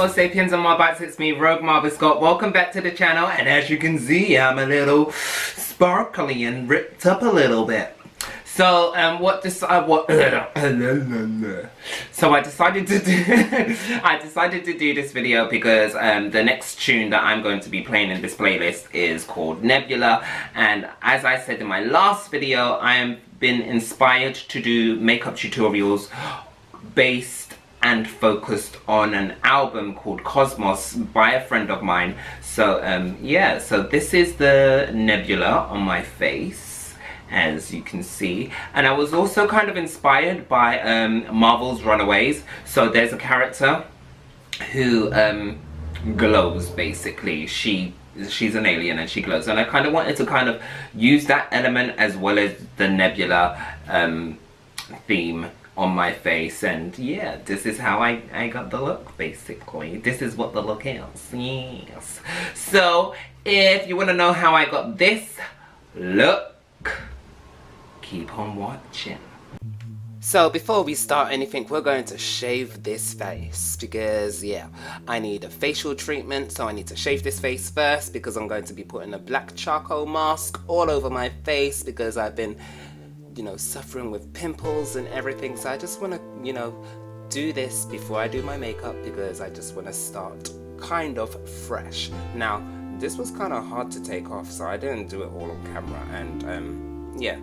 Homo sapiens and Marbites, it's me, Rogue Marby Scott. Welcome back to the channel, and as you can see, I'm a little sparkly and ripped up a little bit. So, I decided to do this video because the next tune that I'm going to be playing in this playlist is called Nebula, and as I said in my last video, I have been inspired to do makeup tutorials based and focused on an album called Cosmos by a friend of mine. So yeah, so this is the Nebula on my face, as you can see, and I was also kind of inspired by Marvel's Runaways. So there's a character who glows, basically. She's an alien and she glows, and I kind of wanted to kind of use that element as well as the Nebula theme on my face, and yeah, this is how I got the look, basically. This is what the look is, yes. So, if you want to know how I got this look, keep on watching. So, before we start anything, we're going to shave this face, because, yeah, I need a facial treatment, so I need to shave this face first, because I'm going to be putting a black charcoal mask all over my face, because I've been, you know, suffering with pimples and everything. So I just want to, you know, do this before I do my makeup, because I just want to start kind of fresh. Now, this was kind of hard to take off, so I didn't do it all on camera, and yeah,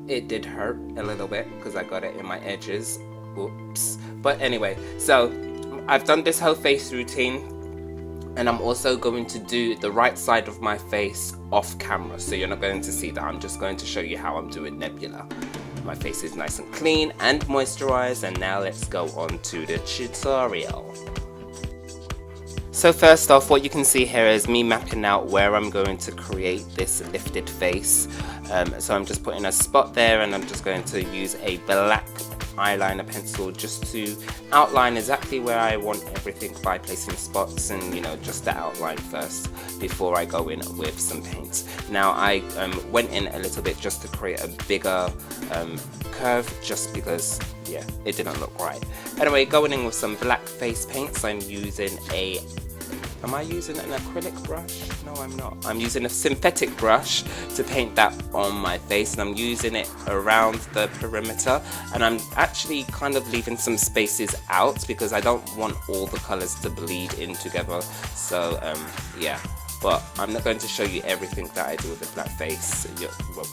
it did hurt a little bit because I got it in my edges. Oops. But anyway, so I've done this whole face routine, and I'm also going to do the right side of my face off camera, so you're not going to see that. I'm just going to show you how I'm doing Nebula. My face is nice and clean and moisturized, and now let's go on to the tutorial. So first off, what you can see here is me mapping out where I'm going to create this lifted face. So I'm just putting a spot there, and I'm just going to use a black eyeliner pencil just to outline exactly where I want everything by placing spots, and you know, just the outline first before I go in with some paints. Now I went in a little bit just to create a bigger curve, just because, yeah, it didn't look right. Anyway, going in with some black face paints, I'm using a am I using an acrylic brush? No, I'm not. I'm using a synthetic brush to paint that on my face, and I'm using it around the perimeter, and I'm actually kind of leaving some spaces out because I don't want all the colors to bleed in together. So yeah, but I'm not going to show you everything that I do with the black face. Well,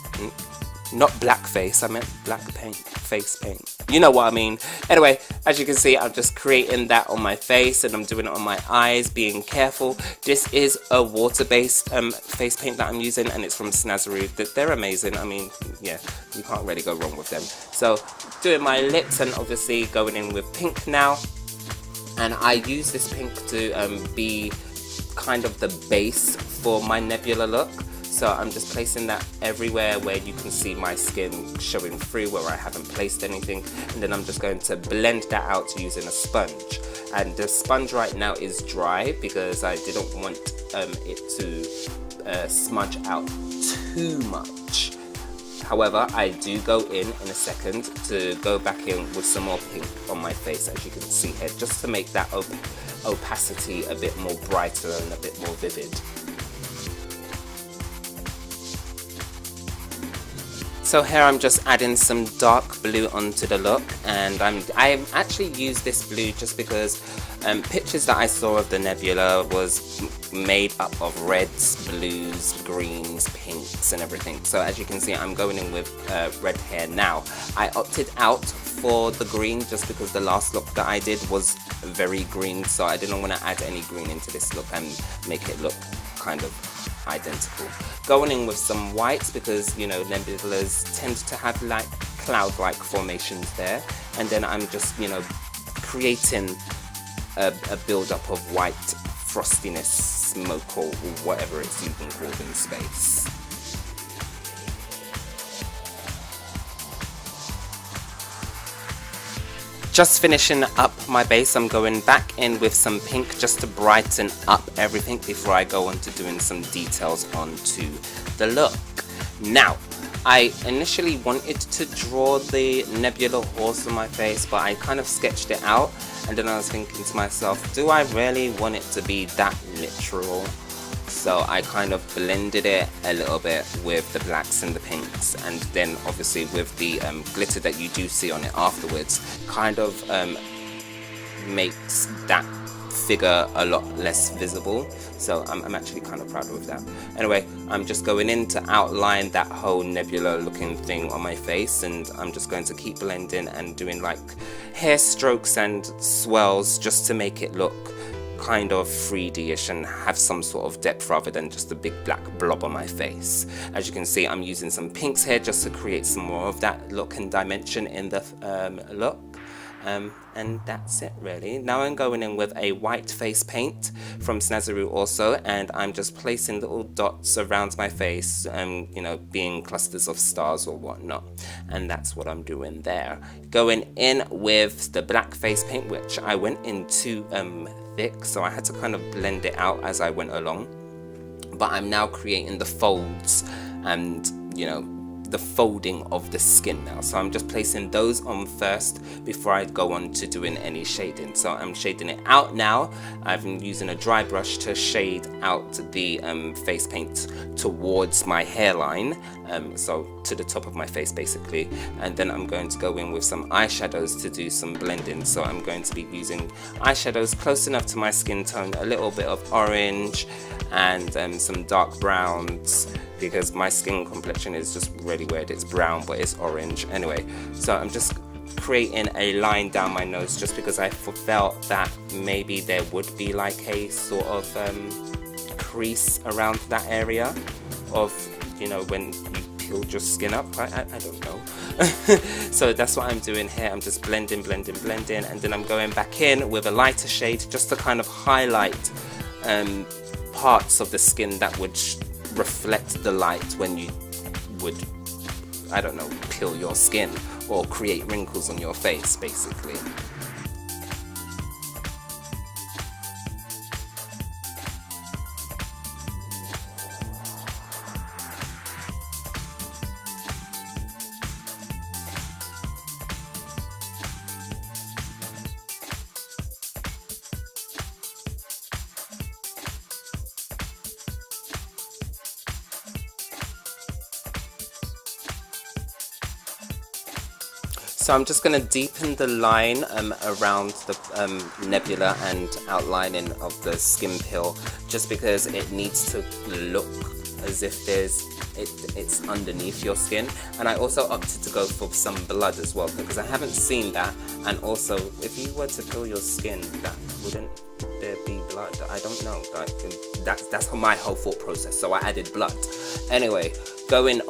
not black face, I meant black paint, face paint. You know what I mean. Anyway, as you can see, I'm just creating that on my face, and I'm doing it on my eyes, being careful. This is a water-based face paint that I'm using, and it's from Snazaroo. They're amazing. I mean, yeah, you can't really go wrong with them. So, doing my lips, and obviously going in with pink now. And I use this pink to be kind of the base for my Nebula look. So I'm just placing that everywhere where you can see my skin showing through, where I haven't placed anything, and then I'm just going to blend that out using a sponge. And the sponge right now is dry because I didn't want it to smudge out too much. However, I do go in a second to go back in with some more pink on my face, as you can see here, just to make that opacity a bit more brighter and a bit more vivid. So here I'm just adding some dark blue onto the look, and I actually used this blue just because pictures that I saw of the Nebula was made up of reds, blues, greens, pinks and everything. So as you can see, I'm going in with red hair now. I opted out for the green just because the last look that I did was very green, so I didn't want to add any green into this look and make it look kind of identical. Going in with some whites because, you know, nebulas tend to have like cloud-like formations there, and then I'm just, you know, creating a build-up of white frostiness, smoke, or whatever it's even called in space. Just finishing up my base, I'm going back in with some pink just to brighten up everything before I go on to doing some details onto the look. Now, I initially wanted to draw the Nebula horse on my face, but I kind of sketched it out and then I was thinking to myself, do I really want it to be that literal? So I kind of blended it a little bit with the blacks and the pinks, and then obviously with the glitter that you do see on it afterwards, kind of makes that figure a lot less visible. So I'm actually kind of proud of that. Anyway, I'm just going in to outline that whole nebula looking thing on my face, and I'm just going to keep blending and doing like hair strokes and swirls just to make it look kind of 3D-ish and have some sort of depth rather than just a big black blob on my face. As you can see, I'm using some pinks here just to create some more of that look and dimension in the look. And that's it really. Now I'm going in with a white face paint from Snazaroo also, and I'm just placing little dots around my face, you know, being clusters of stars or whatnot, and that's what I'm doing there. Going in with the black face paint, which I went in too thick, so I had to kind of blend it out as I went along, but I'm now creating the folds and, you know, the folding of the skin now. So I'm just placing those on first before I go on to doing any shading. So I'm shading it out now. I've been using a dry brush to shade out the face paint towards my hairline, so to the top of my face basically, and then I'm going to go in with some eyeshadows to do some blending. So I'm going to be using eyeshadows close enough to my skin tone, a little bit of orange and some dark browns, because my skin complexion is just really weird. It's brown but it's orange. Anyway, so I'm just creating a line down my nose just because I felt that maybe there would be like a sort of crease around that area of, you know, when you peeled your skin up. I don't know. So that's what I'm doing here. I'm just blending, and then I'm going back in with a lighter shade just to kind of highlight parts of the skin that would reflect the light when you would, I don't know, peel your skin or create wrinkles on your face basically. So I'm just going to deepen the line around the nebula and outlining of the skin peel, just because it needs to look as if it's underneath your skin. And I also opted to go for some blood as well, because I haven't seen that. And also, if you were to peel your skin, that wouldn't there be blood? I don't know. Like, that's my whole thought process. So I added blood. Anyway, moving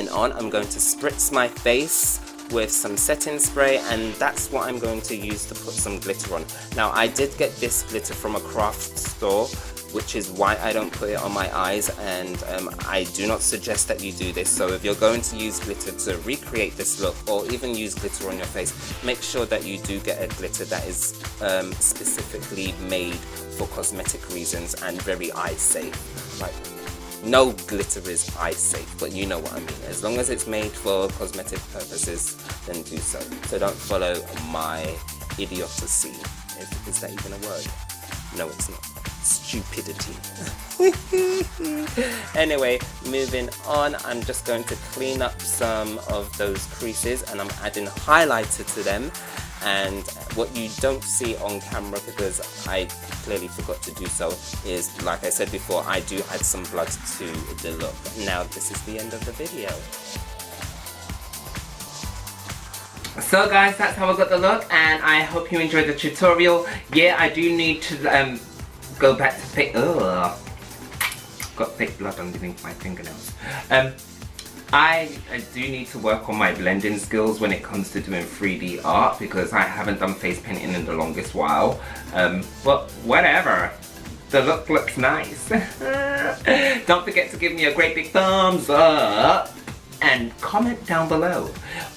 on, I'm going to spritz my face with some setting spray, and that's what I'm going to use to put some glitter on. Now I did get this glitter from a craft store, which is why I don't put it on my eyes, and I do not suggest that you do this. So if you're going to use glitter to recreate this look, or even use glitter on your face, make sure that you do get a glitter that is specifically made for cosmetic reasons and very eye safe. Like, no glitter is eye safe, but you know what I mean. As long as it's made for cosmetic purposes, then do so. So don't follow my idiocy. Is that even a word? No, it's not. Stupidity. Anyway, moving on, I'm just going to clean up some of those creases, and I'm adding highlighter to them. And what you don't see on camera, because I clearly forgot to do so, is, like I said before, I do add some blood to the look. Now this is the end of the video. So guys, that's how I got the look, and I hope you enjoyed the tutorial. Yeah, I do need to go back to fake. Ugh, got fake blood underneath my fingernails. I do need to work on my blending skills when it comes to doing 3D art, because I haven't done face painting in the longest while. But whatever, the look looks nice. Don't forget to give me a great big thumbs up and comment down below.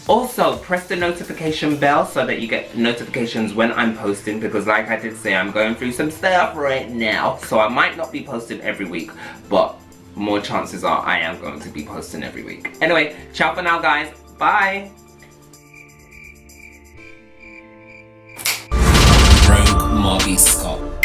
Also, press the notification bell so that you get notifications when I'm posting, because like I did say, I'm going through some stuff right now, so I might not be posting every week, but more chances are I am going to be posting every week. Anyway, ciao for now guys, bye! Margie Scott.